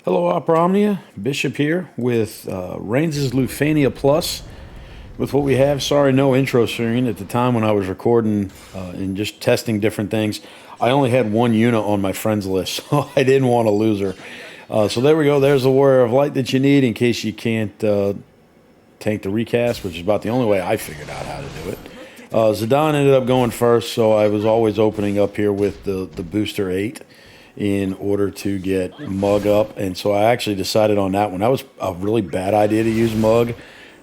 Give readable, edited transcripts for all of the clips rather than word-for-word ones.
Hello, Opera Omnia. Bishop here with Raines' Lufenia Plus. With what we have, sorry, no intro screen. At the time when I was recording and just testing different things, I only had one unit on my friends list, so I didn't want to lose her. So there we go. There's the Warrior of Light that you need in case you can't tank the recast, which is about the only way I figured out how to do it. Zidane ended up going first, so I was always opening up here with the Booster 8 in order to get Mug up. And so I actually decided on that one. That was a really bad idea to use Mug.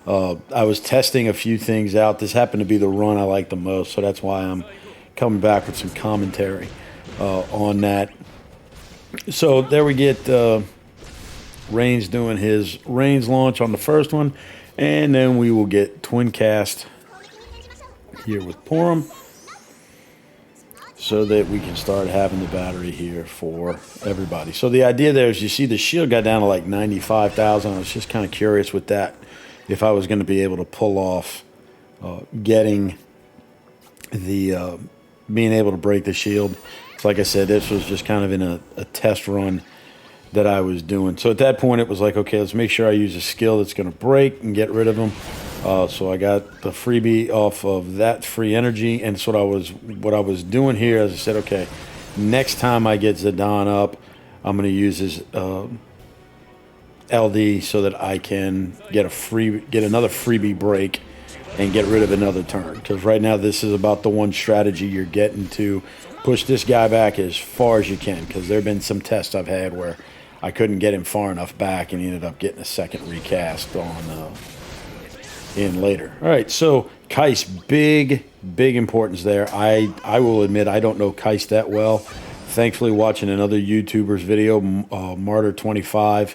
I was testing a few things out. This happened to be the run I like the most, so that's why I'm coming back with some commentary on that. So there we get Raines doing his Raines launch on the first one, and then we will get Twin Cast here with Porom, so that we can start having the battery here for everybody. So the idea there is, you see the shield got down to like 95,000. I was just kind of curious with that, if I was going to be able to pull off getting the being able to break the shield. So like I said, this was just kind of in a test run that I was doing. So at that point, it was like, okay, let's make sure I use a skill that's going to break and get rid of them. So I got the freebie off of that free energy, and so what I was doing here is I said, okay, next time I get Zidane up, I'm going to use his LD so that I can get another freebie break and get rid of another turn. Because right now this is about the one strategy you're getting to push this guy back as far as you can. Because there have been some tests I've had where I couldn't get him far enough back, and he ended up getting a second recast on in later. All right, so Keiss, big importance there. I will admit I don't know Keiss that well. Thankfully, watching another YouTuber's video, Martyr25,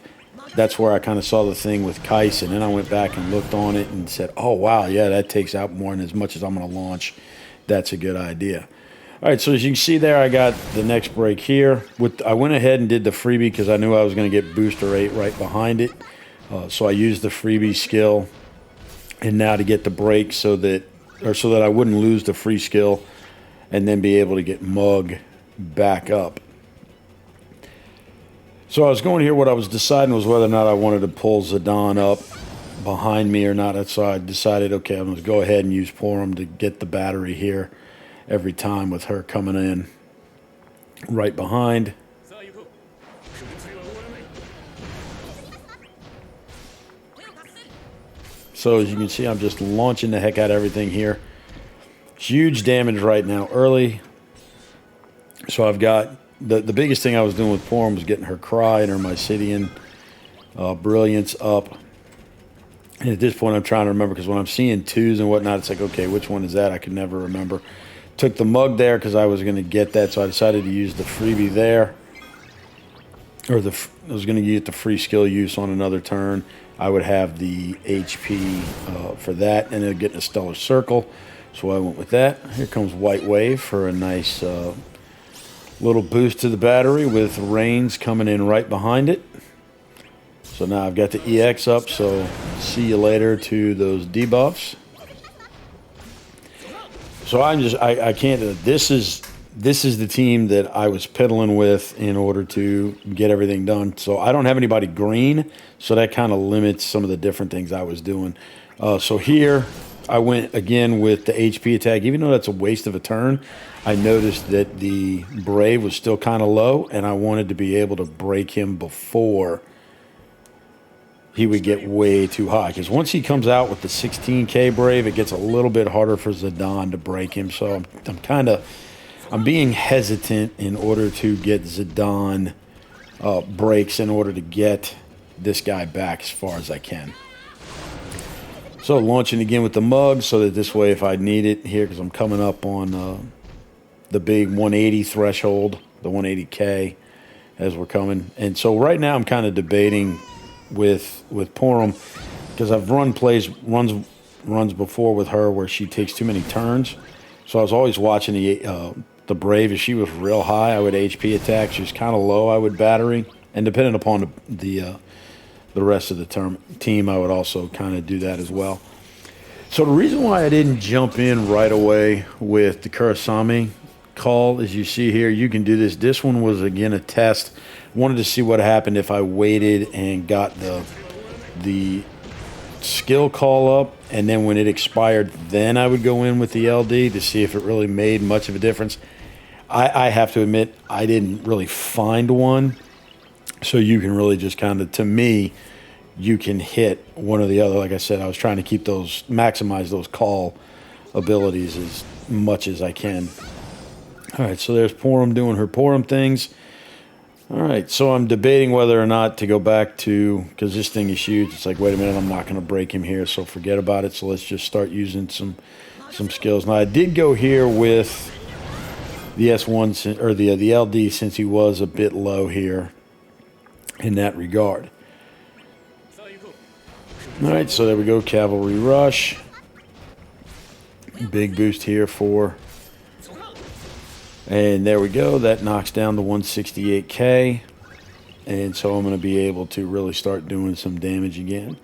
that's where I kind of saw the thing with Keiss, and then I went back and looked on it and said, oh, wow, yeah, that takes out more than as much as I'm going to launch. That's a good idea. All right, so as you can see there, I got the next break here. I went ahead and did the freebie because I knew I was going to get Booster 8 right behind it. So I used the freebie skill, and now to get the break so that I wouldn't lose the free skill and then be able to get Mug back up. So I was going here, what I was deciding was whether or not I wanted to pull Zidane up behind me or not. So I decided, okay, I'm going to go ahead and use Porom to get the battery here every time with her coming in right behind. So as you can see, I'm just launching the heck out of everything here. Huge damage right now early. So I've got the biggest thing I was doing with Porom was getting her Cry and her Mycidian Brilliance up. And at this point, I'm trying to remember, because when I'm seeing twos and whatnot, it's like, okay, which one is that? I can never remember. Took the Mug there because I was going to get that, so I decided to use the freebie there. Or I was going to get the free skill use on another turn. I would have the HP for that, and then getting a Stellar Circle. So I went with that. Here comes White Wave for a nice little boost to the battery, with Raines coming in right behind it. So now I've got the EX up, so see you later to those debuffs. So I can't, this is the team that I was piddling with in order to get everything done. So I don't have anybody green, so that kind of limits some of the different things I was doing. So here I went again with the HP attack. Even though that's a waste of a turn, I noticed that the Brave was still kind of low, and I wanted to be able to break him before he would get way too high. Because once he comes out with the 16K Brave, it gets a little bit harder for Zidane to break him. So I'm being hesitant in order to get Zidane breaks in order to get this guy back as far as I can. So launching again with the Mug, so that this way if I need it here, because I'm coming up on the big 180 threshold, the 180K as we're coming. And so right now I'm kind of debating with Porom, because I've run runs before with her where she takes too many turns. So I was always watching the Brave. If she was real high, I would HP attack. She's kind of low, I would battery. And depending upon the rest of the team, I would also kind of do that as well. So the reason why I didn't jump in right away with the Kurasame call, as you see here. You can do this. This one was, again, a test. Wanted to see what happened if I waited and got the skill call up, and then when it expired, then I would go in with the LD to see if it really made much of a difference. I have to admit, I didn't really find one. So you can really just kind of, to me, you can hit one or the other. Like I said, I was trying to keep those, maximize those call abilities as much as I can. All right, so there's Porom doing her Porom things. All right, so I'm debating whether or not to go back to, because this thing is huge. It's like, wait a minute, I'm not going to break him here, so forget about it. So let's just start using some skills. Now, I did go here with the S1, or the LD, since he was a bit low here in that regard. All right, so there we go, Cavalry Rush. Big boost here for, and there we go, that knocks down the 168K. And so I'm going to be able to really start doing some damage again.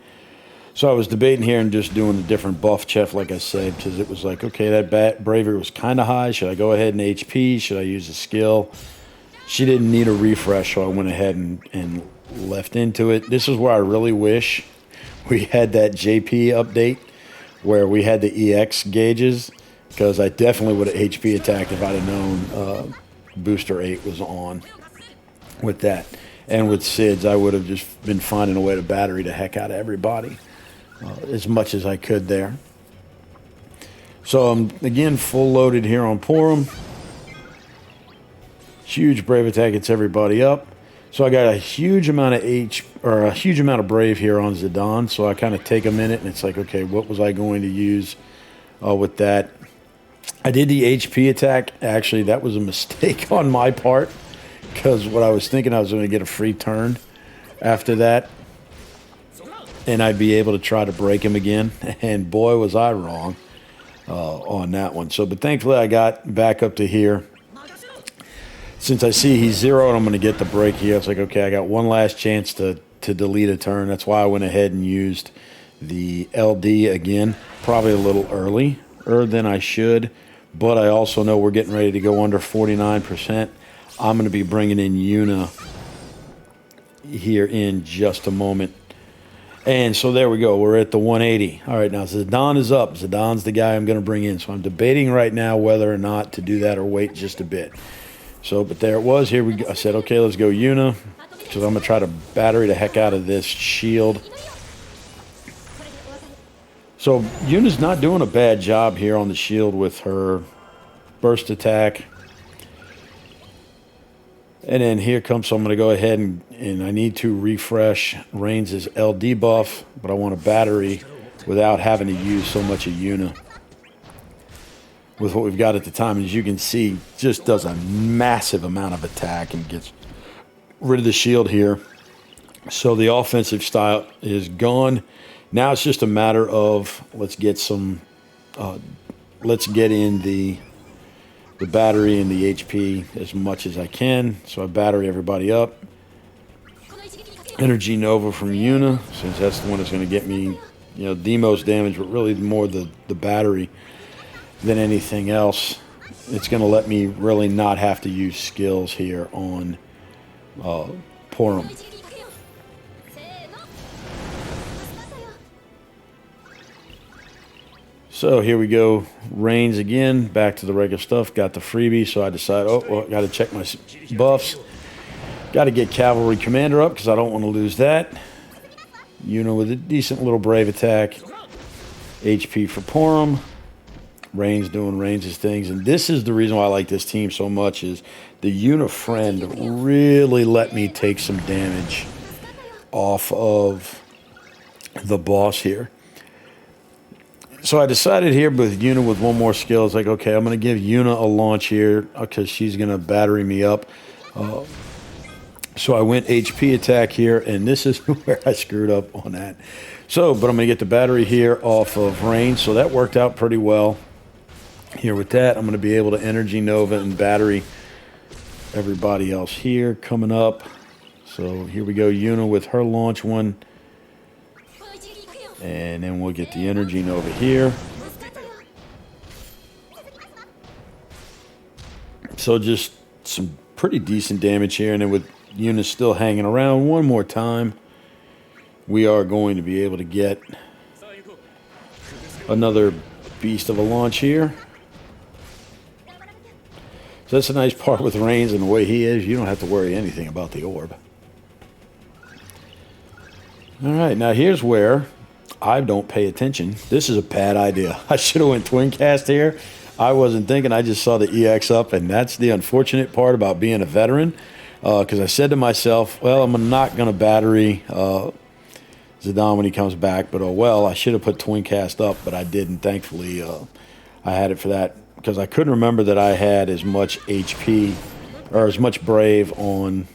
So I was debating here and just doing a different buff chef, like I said, because it was like, okay, that bravery was kind of high. Should I go ahead and HP? Should I use a skill? She didn't need a refresh, so I went ahead and left into it. This is where I really wish we had that JP update where we had the EX gauges, because I definitely would have HP attacked if I'd have known Booster 8 was on with that. And with SIDS, I would have just been finding a way to battery the heck out of everybody. As much as I could there. So I'm again full loaded here on Porom. Huge brave attack gets everybody up. So I got a huge amount of a huge amount of brave here on Zidane. So I kind of take a minute and it's like, okay, what was I going to use with that? I did the HP attack. Actually, that was a mistake on my part, because what I was thinking, I was going to get a free turn after that, and I'd be able to try to break him again. And boy, was I wrong on that one. So, but thankfully I got back up to here. Since I see he's zeroed, I'm going to get the break here. It's like, okay, I got one last chance to delete a turn. That's why I went ahead and used the LD again. Probably a little earlier than I should, but I also know we're getting ready to go under 49%. I'm going to be bringing in Yuna here in just a moment. And so there we go. We're at the 180. All right, now Zidane is up. Zidane's the guy I'm going to bring in. So I'm debating right now whether or not to do that or wait just a bit. So, but there it was. Here we go. I said, okay, let's go Yuna, because I'm going to try to battery the heck out of this shield. So Yuna's not doing a bad job here on the shield with her burst attack. And then here comes, so I'm going to go ahead and I need to refresh Raines' LD buff, but I want a battery without having to use so much of Yuna. With what we've got at the time, as you can see, just does a massive amount of attack and gets rid of the shield here. So the offensive style is gone. Now it's just a matter of let's get in the battery and the HP as much as I can. So I battery everybody up. Energy Nova from Yuna, since that's the one that's going to get me, the most damage, but really more the battery than anything else. It's going to let me really not have to use skills here on Porom. So here we go, Raines again, back to the regular stuff. Got the freebie, so I decided, got to check my buffs. Got to get Cavalry Commander up, because I don't want to lose that. Yuna with a decent little brave attack. HP for Porom. Raines doing Raines' things. And this is the reason why I like this team so much, is the Yuna friend really let me take some damage off of the boss here. So I decided here with Yuna with one more skill, it's like, okay, I'm going to give Yuna a launch here because she's going to battery me up. So I went HP attack here, and this is where I screwed up on that. So, but I'm going to get the battery here off of Raines, so that worked out pretty well. Here with that, I'm going to be able to Energy Nova and battery everybody else here coming up. So here we go, Yuna with her launch one. And then we'll get the Energy Nova here. So just some pretty decent damage here. And then with Yuna still hanging around one more time, we are going to be able to get another beast of a launch here. So that's a nice part with Raines and the way he is. You don't have to worry anything about the orb. All right, now here's where I don't pay attention. This is a bad idea. I should have went twin cast here. I wasn't thinking. I just saw the EX up, and that's the unfortunate part about being a veteran. Because I said to myself, well, I'm not going to battery Zidane when he comes back, but oh well, I should have put twin cast up, but I didn't. Thankfully, I had it for that because I couldn't remember that I had as much HP or as much brave on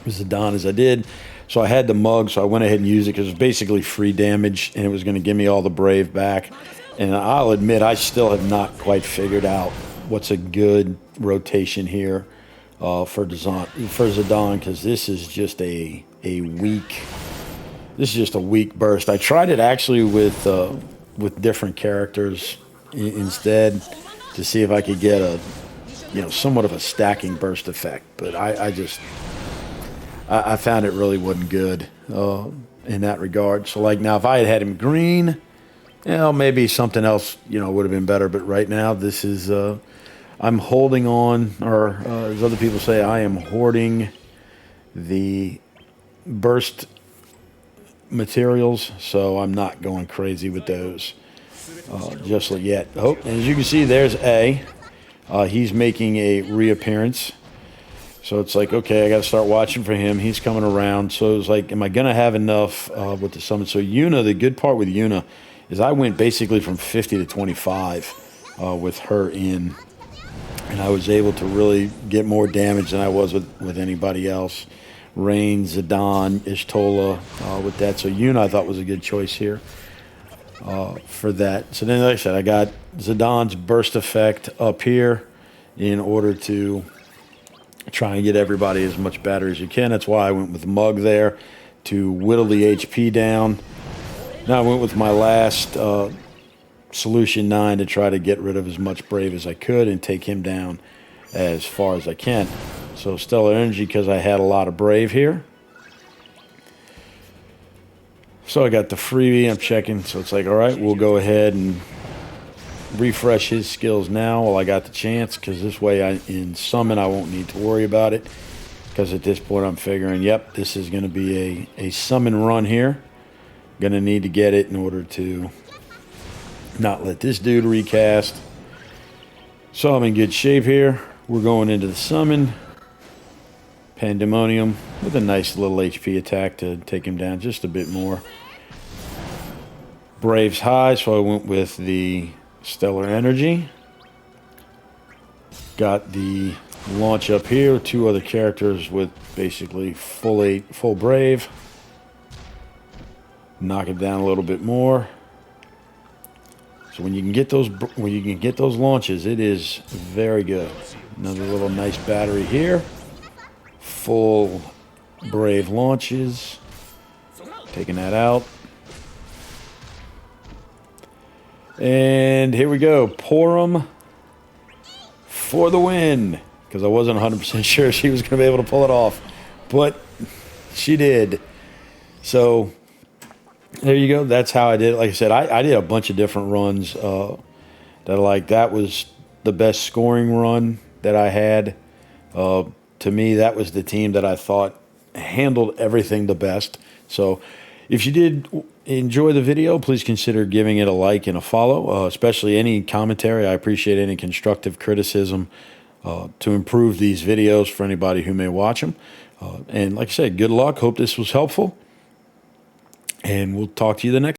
Zidane as I did. So I had the mug, so I went ahead and used it because it was basically free damage, and it was going to give me all the brave back. And I'll admit, I still have not quite figured out what's a good rotation here for Zidane, because this is just a weak. This is just a weak burst. I tried it actually with different characters instead to see if I could get a, somewhat of a stacking burst effect. But I found it really wasn't good in that regard. So like now, if I had him green, maybe something else would have been better. But right now, this is I'm holding on, or as other people say, I am hoarding the burst materials, so I'm not going crazy with those just yet. Oh, and as you can see, there's A. He's making a reappearance. So it's like, okay, I got to start watching for him. He's coming around. So it's like, am I going to have enough with the summon? So Yuna, the good part with Yuna is I went basically from 50 to 25 with her in. And I was able to really get more damage than I was with anybody else. Raines, Zidane, Ishtola with that. So Yuna I thought was a good choice here for that. So then, like I said, I got Zidane's burst effect up here in order to try and get everybody as much battery as you can. That's why I went with Mug there to whittle the HP down. Now I went with my last Solution 9 to try to get rid of as much brave as I could and take him down as far as I can. So Stellar Energy, because I had a lot of brave here. So I got the freebie, I'm checking. So it's like, all right, we'll go ahead and refresh his skills now while I got the chance, because this way in summon I won't need to worry about it, because at this point I'm figuring, yep, this is going to be a summon run here. Going to need to get it in order to not let this dude recast. So I'm in good shape here. We're going into the summon. Pandemonium with a nice little HP attack to take him down just a bit more. Brave's high, so I went with the Stellar Energy. Got the launch up here. Two other characters with basically full Brave. Knock it down a little bit more. So when you can get those launches, it is very good. Another little nice battery here. Full Brave launches. Taking that out. And here we go. Porom for the win. Because I wasn't 100% sure she was going to be able to pull it off. But she did. So there you go. That's how I did it. Like I said, I did a bunch of different runs that was the best scoring run that I had. To me, that was the team that I thought handled everything the best. So if you did enjoy the video, please consider giving it a like and a follow, especially any commentary. I appreciate any constructive criticism to improve these videos for anybody who may watch them. And like I said, good luck. Hope this was helpful. And we'll talk to you the next